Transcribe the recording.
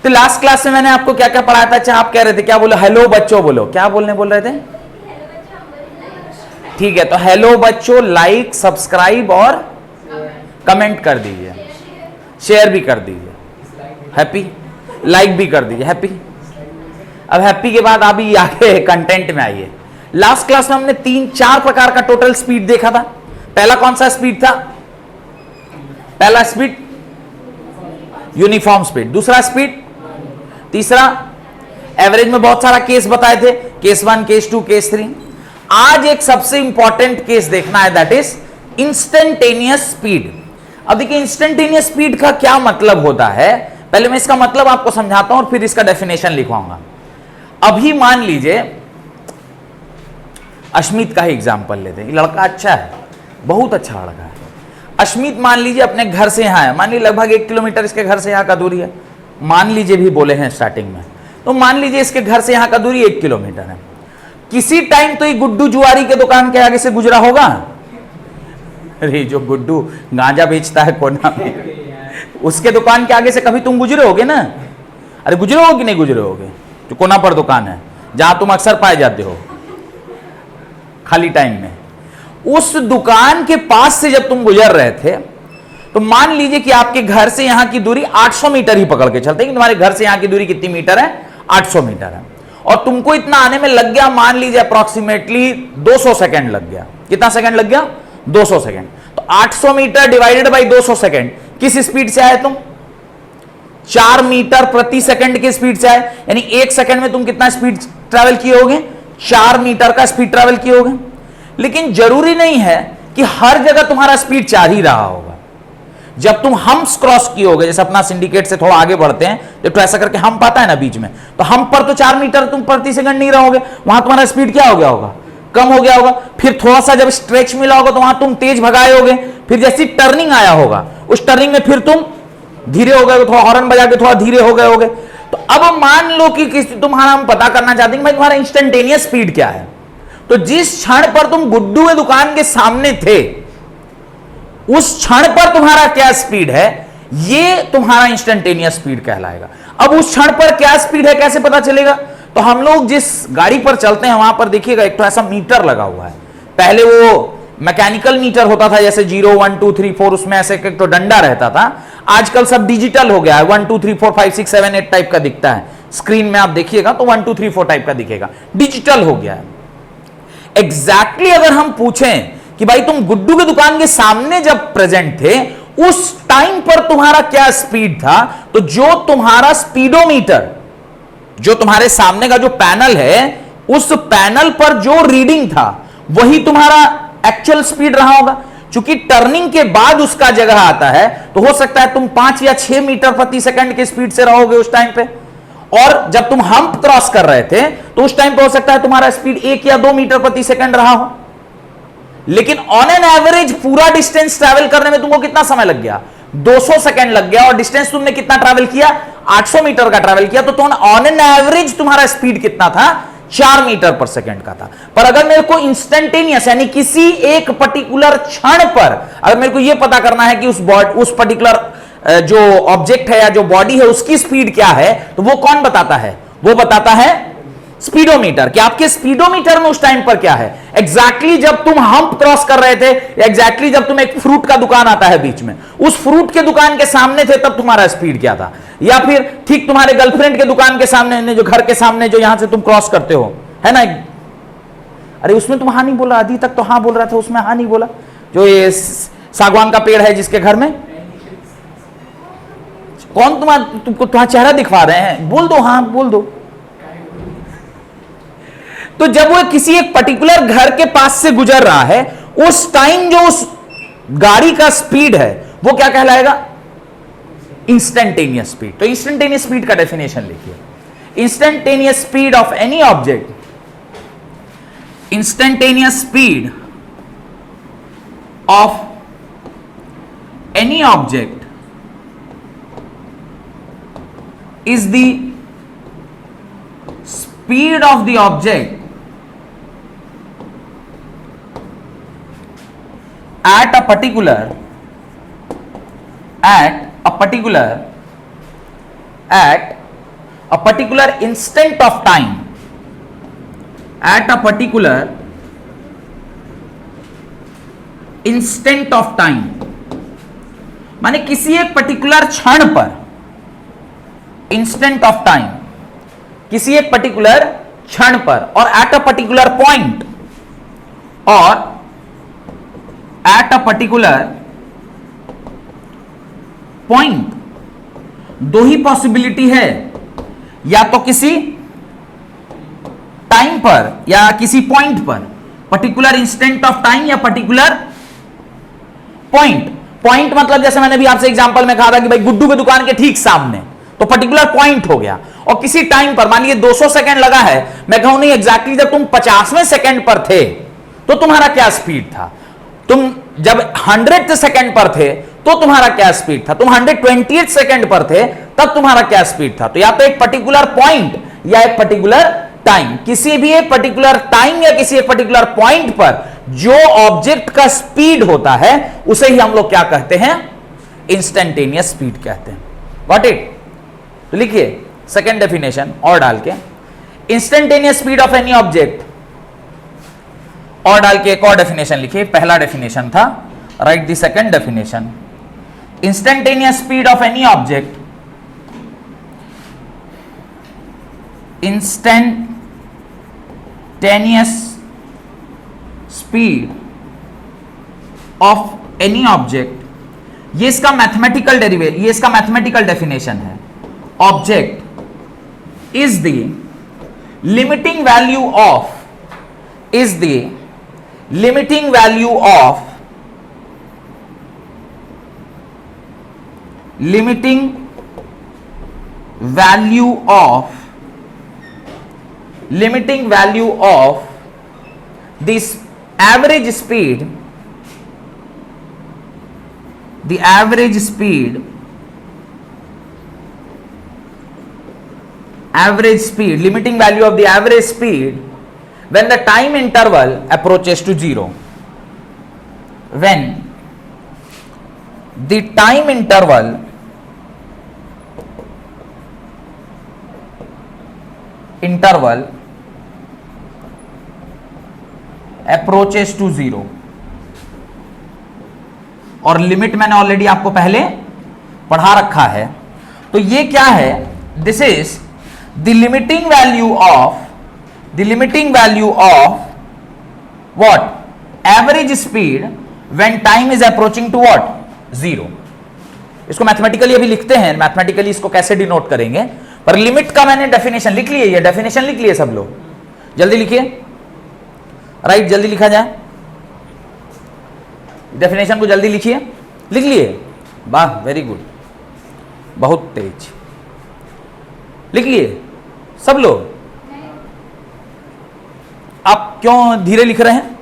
तो last class में मैंने आपको क्या क्या पढ़ाया था? अच्छा, आप कह रहे थे क्या बोलो? हेलो बच्चों बोलो, क्या बोल रहे थे? ठीक है, तो हेलो बच्चों, लाइक, सब्सक्राइब और कमेंट कर दीजिए, शेयर भी कर दीजिए, हैप्पी, लाइक भी कर दीजिए, हैप्पी। अब हैप्पी के बाद अभी आगे कंटेंट में आइए। लास्ट क्लास में हमने 3-4 प्रकार का टोटल स्पीड देखा था। पहला कौन सा स्पीड था? पहला स्पीड यूनिफॉर्म स्पीड, दूसरा स्पीड, तीसरा एवरेज में बहुत सारा केस बताए थे, केस 1, केस 2, केस 3। आज एक सबसे इंपॉर्टेंट केस देखना है, दैट इज इंस्टेंटेनियस स्पीड। अब देखिए इंस्टेंटेनियस स्पीड का क्या मतलब होता है, पहले मैं इसका मतलब आपको समझाता हूं और फिर इसका डेफिनेशन लिखवाऊंगा। अभी मान लीजिए अश्मित का ही एग्जाम्पल लेते हैं। लड़का अच्छा है, बहुत अच्छा लड़का है। अश्मित मान लीजिए अपने घर से यहां है, मान लीजिए लगभग 1 किलोमीटर इसके घर से यहां का दूरी है, मान लीजिए भी बोले हैं स्टार्टिंग में, तो मान लीजिए इसके घर से यहां का दूरी 1 किलोमीटर है। किसी टाइम तो ये गुड्डू जुआरी के दुकान के आगे से गुजरा होगा। अरे जो गुड्डू गांजा बेचता है कोना में, उसके दुकान के आगे से कभी तुम गुजरे होगे ना? अरे गुजरे हो कि नहीं गुजरे होगे? जो कोना पर दुकान है जहां तुम अक्सर पाए जाते हो खाली टाइम में, उस दुकान के पास से जब तुम गुजर रहे थे, तो मान लीजिए कि आपके घर से यहां की दूरी 800 मीटर ही पकड़ के चलते हैं कि तुम्हारे घर से यहां की दूरी कितनी मीटर है? 800 मीटर है। और तुमको इतना आने में लग गया, मान लीजिए अप्रोक्सीमेटली 200 सेकेंड लग गया। कितना सेकेंड लग गया? 200 सेकेंड। तो 800 मीटर डिवाइडेड बाई 200 सेकेंड, किस स्पीड से आए तुम? 4 मीटर प्रति सेकंड की स्पीड से आए। यानी 1 सेकंड में तुम कितना स्पीड ट्रैवल किए होगे? 4 मीटर का स्पीड ट्रैवल किए होगे। लेकिन जरूरी नहीं है कि हर जगह तुम्हारा स्पीड 4 ही रहा होगा। जब तुम हम्प्स क्रॉस किए होगे, जैसे अपना सिंडिकेट से थोड़ा आगे बढ़ते हैं, जब तो ऐसा करके हम्प आता है ना बीच में, तो हम्प पर तो 4 मीटर तुम प्रति सेकंड नहीं रहोगे, वहां तुम्हारा स्पीड क्या हो गया होगा? कम हो गया होगा। फिर थोड़ा सा जब स्ट्रेच मिला होगा तो वहां तुम तेज भगाए होगे। फिर जैसी टर्निंग आया होगा, उस टर्निंग में फिर तुम धीरे हो गए, थोड़ा हॉर्न बजा के थोड़ा धीरे हो गए होगे। तो अब मान लो कि तुम्हारा हम पता करना चाहते हैं भाई तुम्हारा इंस्टेंटेनियस स्पीड क्या है। तो जिस क्षण पर तुम गुड्डू के दुकान के सामने थे, उस क्षण पर तुम्हारा क्या स्पीड है, ये तुम्हारा इंस्टेंटेनियस स्पीड कहलाएगा। अब उस क्षण पर क्या स्पीड है कैसे पता चलेगा? तो हम लोग जिस गाड़ी पर चलते हैं वहां पर देखिएगा एक तो ऐसा मीटर लगा हुआ है। पहले वो मैकेनिकल मीटर होता था, जैसे 0, 1, 2, 3, 4, उसमें ऐसे एक तो डंडा रहता था। आजकल सब डिजिटल हो गया है, 1, 2, 3, 4, 5, 6, 7, 8 टाइप का दिखता है। स्क्रीन में आप देखिएगा तो 1, 2, 3, 4 टाइप का दिखेगा, डिजिटल हो गया है। एग्जैक्टली अगर हम पूछें कि भाई तुम गुड्डू की दुकान के सामने जब प्रेजेंट थे, उस टाइम पर तुम्हारा क्या स्पीड था, तो जो तुम्हारा स्पीडोमीटर, जो तुम्हारे सामने का जो पैनल है, उस पैनल पर जो रीडिंग था वही तुम्हारा एक्चुअल स्पीड रहा होगा। चूंकि टर्निंग के बाद उसका जगह आता है, तो हो सकता है तुम 5 या 6 मीटर प्रति सेकंड की स्पीड से रहोगे उस टाइम पे। और जब तुम हम्प क्रॉस कर रहे थे, तो उस टाइम पे हो सकता है तुम्हारा स्पीड 1 या 2 मीटर प्रति सेकंड रहा हो। लेकिन ऑन एन एवरेज पूरा डिस्टेंस ट्रैवल करने में तुमको कितना समय लग गया? 200 सेकंड लग गया। और डिस्टेंस तुमने कितना ट्रैवल किया? 800 मीटर का ट्रैवल किया। तो तुम ऑन एन एवरेज तुम्हारा स्पीड कितना था? 4 मीटर पर सेकंड का था। पर अगर मेरे को इंस्टेंटेनियस यानी किसी एक पर्टिकुलर क्षण पर अगर मेरे को यह पता करना है कि उस पर्टिकुलर जो ऑब्जेक्ट है या जो बॉडी है उसकी स्पीड क्या है, तो वो कौन बताता है? वो बताता है स्पीडोमीटर। कि आपके स्पीडोमीटर में उस टाइम पर क्या है। एग्जैक्टली जब तुम हम्प क्रॉस कर रहे थे, एग्जैक्टली जब तुम एक फ्रूट का दुकान आता है बीच में, उस फ्रूट के दुकान के सामने थे, तब तुम्हारा स्पीड क्या था। या फिर ठीक तुम्हारे गर्लफ्रेंड के दुकान के सामने, जो घर के सामने जो यहां से तुम क्रॉस करते हो, है ना। अरे उसमें तुम हाँ नहीं बोला, आदि तक तो हाँ बोल रहा था, उसमें हाँ नहीं बोला। जो ये सागवान का पेड़ है जिसके घर में, कौन तुमको तुम्हारा चेहरा दिखवा रहे हैं? बोल दो, हाँ बोल दो। तो जब वो किसी एक पर्टिकुलर घर के पास से गुजर रहा है, उस टाइम जो उस गाड़ी का स्पीड है वो क्या कहलाएगा? Instantaneous speed. तो इंस्टेंटेनियस स्पीड का डेफिनेशन लिखिए। Instantaneous speed of any object, instantaneous speed of any object is the speed of the object at a particular a particular instant of time, at a particular instant of time, माने किसी एक particular क्षण पर, instant of time, किसी एक particular क्षण पर, और एट अ पर्टिकुलर पॉइंट, और एट अ पर्टिकुलर पॉइंट, दो ही पॉसिबिलिटी है, या तो किसी टाइम पर या किसी पॉइंट पर, पर्टिकुलर इंस्टेंट ऑफ टाइम या पर्टिकुलर पॉइंट। पॉइंट मतलब जैसे मैंने भी आपसे एग्जांपल में कहा था कि भाई गुड्डू की दुकान के ठीक सामने, तो पर्टिकुलर पॉइंट हो गया। और किसी टाइम पर, मान लीजिए 200 सेकंड लगा है, मैं कहूं नहीं एग्जैक्टली जब तुम 50वें सेकंड पर थे तो तुम्हारा क्या स्पीड था, तुम जब 100th सेकंड पर थे तो तुम्हारा क्या स्पीड था, तुम 120th सेकंड पर थे तब तुम्हारा क्या स्पीड था। तो या तो एक पर्टिकुलर पॉइंट या एक पर्टिकुलर टाइम, किसी भी एक पर्टिकुलर टाइम या किसी एक पर्टिकुलर पॉइंट पर जो ऑब्जेक्ट का स्पीड होता है उसे ही हम लोग क्या कहते हैं, इंस्टेंटेनियस स्पीड कहते हैं। Got it? तो लिखिए सेकेंड डेफिनेशन और डाल के, instantaneous speed of any object, और डाल के एक और डेफिनेशन लिखिए। पहला डेफिनेशन था, right the second definition, instantaneous speed of any object, instantaneous speed of any object, ये इसका मैथमेटिकल डेरिवेटिव, ये इसका मैथमेटिकल डेफिनेशन है। Object is the limiting value of, is the limiting value of, limiting value of, limiting value of this average speed, the average speed, limiting value of the average speed when the time interval approaches to 0, when the time interval approaches to 0, और limit मैंने already आपको पहले पढ़ा रखा है। तो ये क्या है, this is the limiting value of, the limiting value of what, average speed when time is approaching to what, 0। इसको मैथमेटिकली अभी लिखते हैं, मैथमेटिकली इसको कैसे डिनोट करेंगे, पर लिमिट का मैंने डेफिनेशन लिख ली है, ये डेफिनेशन लिख लिए सब लोग, जल्दी लिखिए, राइट जल्दी लिखा जाए, डेफिनेशन को जल्दी लिखिए, लिख लिए, वाह वेरी गुड, बहुत तेज, लिख लिए सब लोग। आप क्यों धीरे लिख रहे हैं?